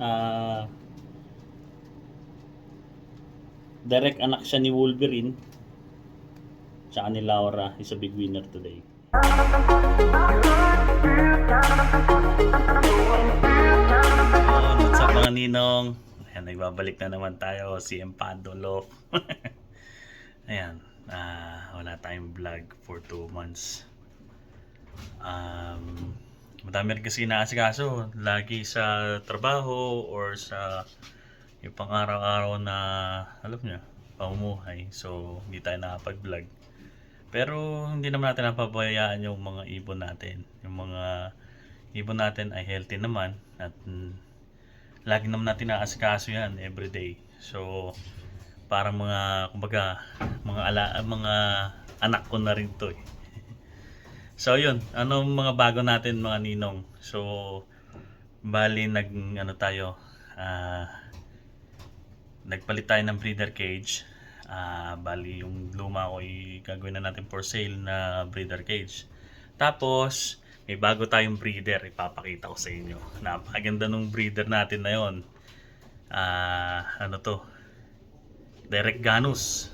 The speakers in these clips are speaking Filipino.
Ah, direct anak siya ni Wolverine. Tsaka ni Laura is a big winner today. What's up mga ninong? Ayan, nagbabalik na naman tayo. Si Empado Love. Ayan, wala tayong vlog for 2 months. Madami rin kasi inaasikaso. Lagi sa trabaho or sa yung pang araw-araw na, alam niyo, pamumuhay. So, hindi tayo nakapag-vlog. Pero hindi naman natin napabayaan yung mga ibon natin. Yung mga ibon natin ay healthy naman at lagi naman natin naasikaso yan everyday. So parang mga kumbaga mga anak ko na rin to eh. So yun, ano mga bago natin mga ninong. So bali nagpalit tayo ng breeder cage. Bali yung luma ko gagawin na natin for sale na breeder cage. Tapos may bago tayong breeder, ipapakita ko sa inyo. Napakaganda nung breeder natin na yon. Ano to? Direct Ganus.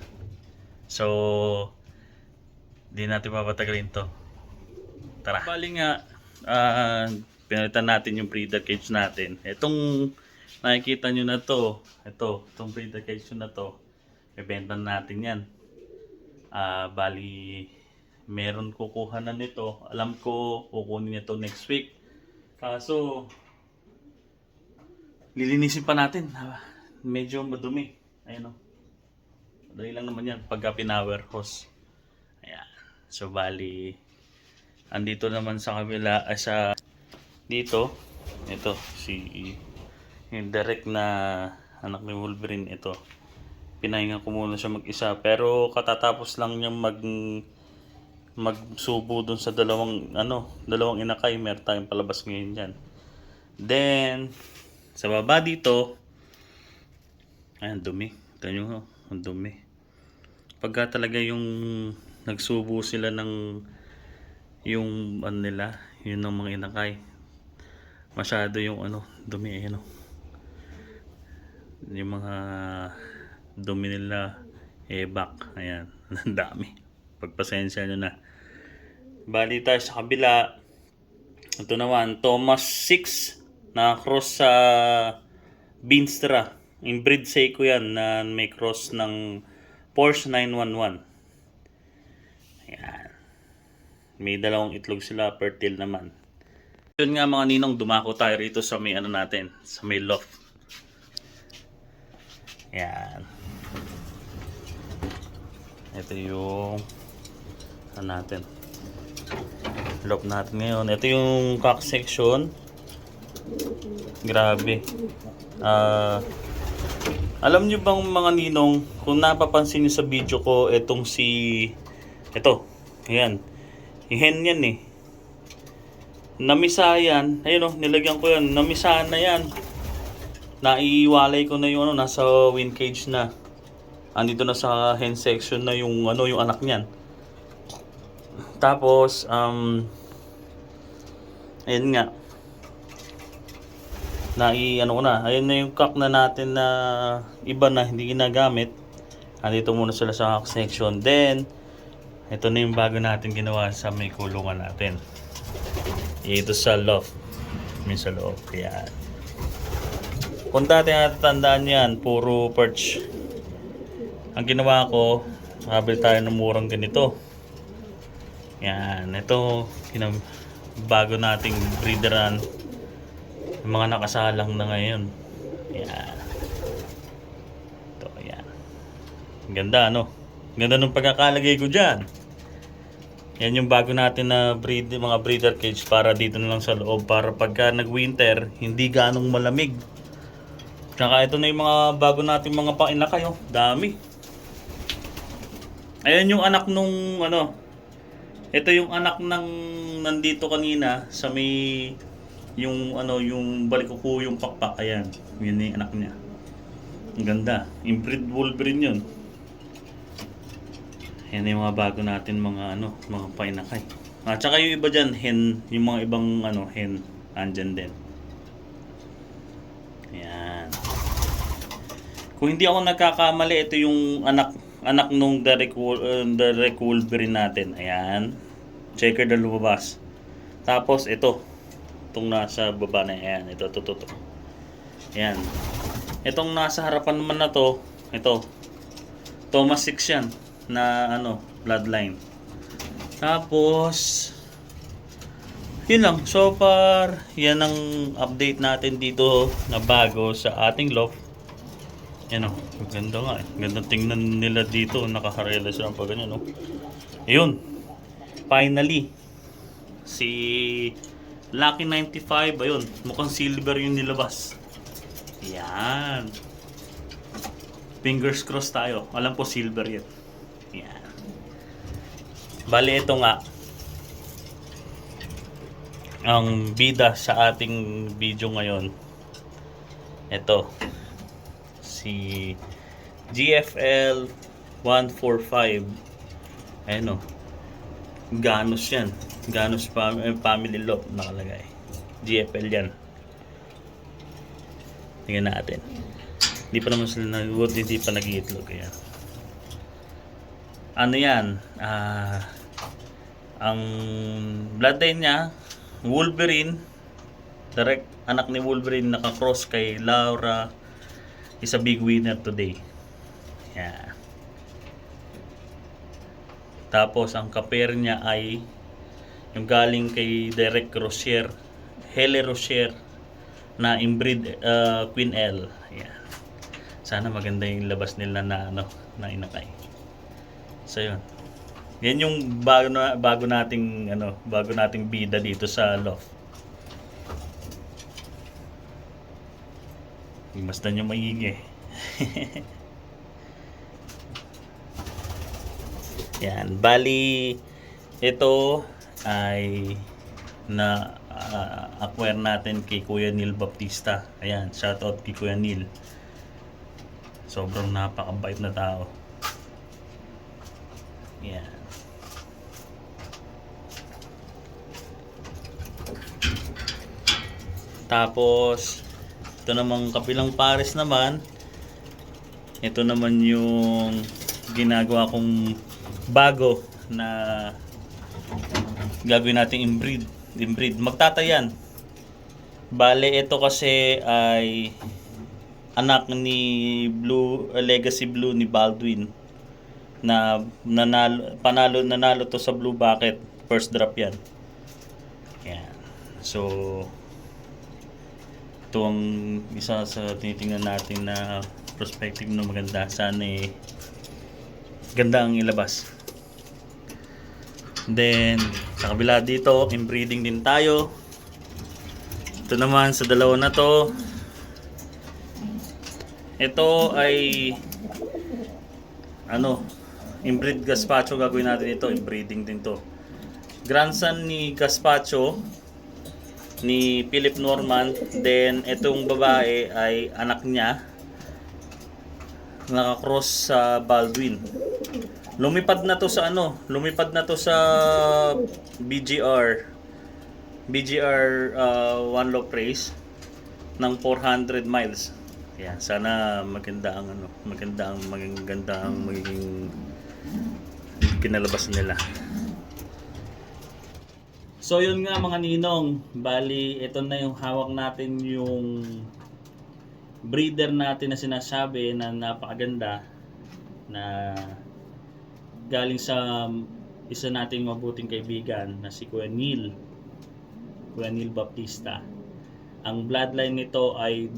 So di natin papatagalin to. Tara. Bali nga pinalitan natin yung breeder cage natin. Itong nakikita nyo na to, itong breeder cage na to, ibenta natin yan. Bali meron kukuha na nito. Alam ko kukunin nito next week. Kaso lilinisin pa natin. Medyo madumi. Ayun o. Madali lang naman yan pagka pinower hose. Ayan. So bali andito naman sa kabila sa dito. Ito si yung direct na anak ni Wolverine ito. Pinahinga ko muna siya mag-isa pero katatapos lang niya magsubo dun sa dalawang inakay. Meron tayong palabas ngayon dyan. Then sa baba dito, ayan, dumi. Ito nyo, ang dumi. Pagka talaga yung nagsubo sila ng yung nila, yun ng mga inakay, masyado yung dumi. Ayan, yung mga dumi nila back. Ayan, ang dami. Pagpasensya nyo na. Bali tayo sa kabila. Ito naman, Thomas 6 na cross sa Binstra. Inbreed Seiko yan na may cross ng Porsche 911. Ayan. May dalawang itlog sila, fertile naman. Yun nga mga ninong, dumako tayo rito sa may natin, sa may loft. Ayan. Ito yung natin. Lock natin ngayon. Ito yung cock section. Grabe. Alam nyo bang mga ninong, kung napapansin nyo sa video ko, ito. Ayan. Hen yan eh. Namisa yan. Ayun nilagyan ko yan. Namisa na yan. Naiwalay ko na yung nasa win cage na. Andito na sa hen section na yung yung anak niyan. Tapos ayun nga. Ayun na yung cock na natin na iba na hindi ginagamit. Andito muna sila sa cock section. Then ito na yung bago natin ginawa sa may kulungan natin. Ito sa loft. May sa loob. Yan. Kung dati natatandaan yan, puro perch. Ang ginawa ko, habili tayo ng murang ganito. Yan, ito bago nating breederan, yung mga nakasalang na ngayon. Yan. Ito, yan. Ganda Ganda ng pagkakalagay ko dyan. Yan yung bago natin na mga breeder cage para dito na lang sa loob, para pagka nag-winter, hindi ganong malamig. Tsaka ito na yung mga bago natin mga painakay. Dami. Ayan yung anak nung ito yung anak ng nandito kanina sa may yung balikuko yung pakpak. Ayan, yun yung anak niya. Ang ganda. Inbreed Wolverine yun. Ayan yung mga bago natin mga painakay. Tsaka yung iba dyan, hen, yung mga ibang hen, andyan din. Ayan. Kung hindi ako nagkakamali, ito yung anak nung Derek Wolverine natin. Ayan. Checker na lumabas. Tapos ito. Itong nasa baba na yan. Ito. Ayan. Itong nasa harapan naman na to. Ito. Thomas 6 yan. Na bloodline. Tapos yun lang. So far, yan ang update natin dito na bago sa ating loft. Yan o, ganda nga eh. Ganda tingnan nila dito. Nakakarela sila pag ganyan o. Ayun. Finally. Si Lucky 95. Ayun. Mukhang silver yung nilabas. Yan. Fingers crossed tayo. Alam po silver yan. Yan. Bali ito nga. Ang bida sa ating video ngayon. Ito. Si GFL 145. Ayan o. Ganos yan. Ganos family love nakalagay. GFL yan. Tingnan natin. Hindi pa naman sila nag-wood, hindi pa nag-iitlog. Ayan. Ano yan? Ang bloodline niya, Wolverine. Direct anak ni Wolverine naka-cross kay Laura. Is a big winner today. Yeah. Tapos ang kapair niya ay yung galing kay Derek Rozier, Hele Rozier na inbreed Queen L. Yeah. Sana maganda yung labas nila na na inakay. So yun. Yan yung bago nating bida dito sa loft. Basta nyo maigi. Yan, bali ito ay na acquire natin kay Kuya Neil Baptista. Ayan, shoutout kay Kuya Neil. Sobrang napakabait na tao. Yan. Tapos ito namang kabilang pares naman. Ito naman yung ginagawa kong bago na gagawin natin inbreed. Magtatayan. Bale ito kasi ay anak ni Legacy Blue ni Baldwin na nanalo to sa Blue Bucket. First drop yan. Yan. So ito ang isa sa tinitingnan natin na perspective na maganda. Sana ganda ang ilabas. Then sa kabila dito, inbreeding din tayo. Ito naman sa dalawa na to. Ito ay inbreed gazpacho gagawin natin ito. Inbreeding din to. Grandson ni gazpacho ni Philip Norman. Then itong babae ay anak niya naka-cross sa Baldwin. Lumipad na to sa BGR One Low Race ng 400 miles. Yan, sana maganda ang magiging pinalabas nila. So yun nga mga ninong, bali ito na yung hawak natin, yung breeder natin na sinasabi na napakaganda na galing sa isa nating mabuting kaibigan na si Kuya Neil Baptista. Ang bloodline nito ay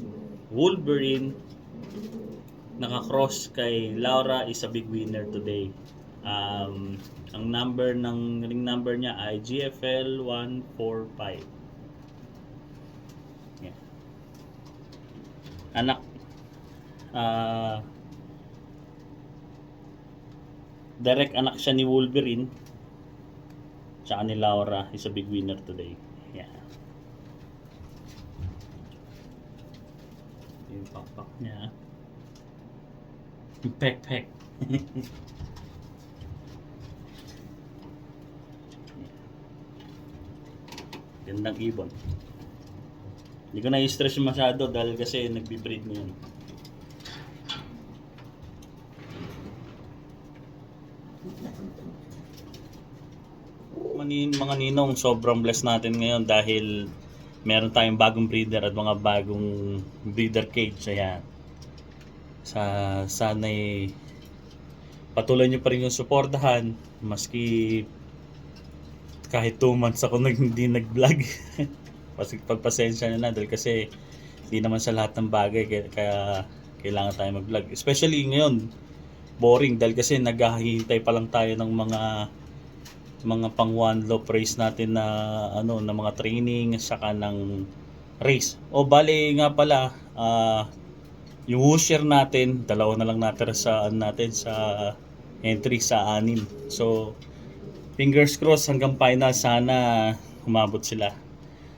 Wolverine naka-cross kay Laura, is a big winner today. Ang ring number niya ay GFL 145. Yeah. Anak direct anak siya ni Wolverine tsaka ni Laura, is a big winner today. Yeah. Yung pakpak niya. Yung pek-pek. Gandang ibon. Hindi ko na i-stress masyado dahil kasi nagbi-breed na yan. Mga ninong, sobrang blessed natin ngayon dahil meron tayong bagong breeder at mga bagong breeder cage. Ayan. Sana'y patuloy nyo pa rin yung suportahan maski kahit 2 months ako hindi nag-vlog. Pagpasensya nyo na dahil kasi hindi naman sa lahat ng bagay kaya kailangan tayo mag-vlog. Especially ngayon, boring dahil kasi naghahintay pa lang tayo ng mga pang one loop race natin na na mga training saka ng race. O bale nga pala, yung whoosher natin, 2 na lang natira sa sa entry sa 6. So fingers crossed hanggang final sana humabot sila.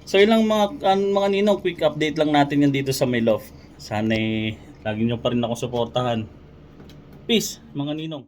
So yun lang mga ninong, quick update lang natin yan dito sa my loft. Sana lagi nyo pa rin ako suportahan. Peace mga ninong.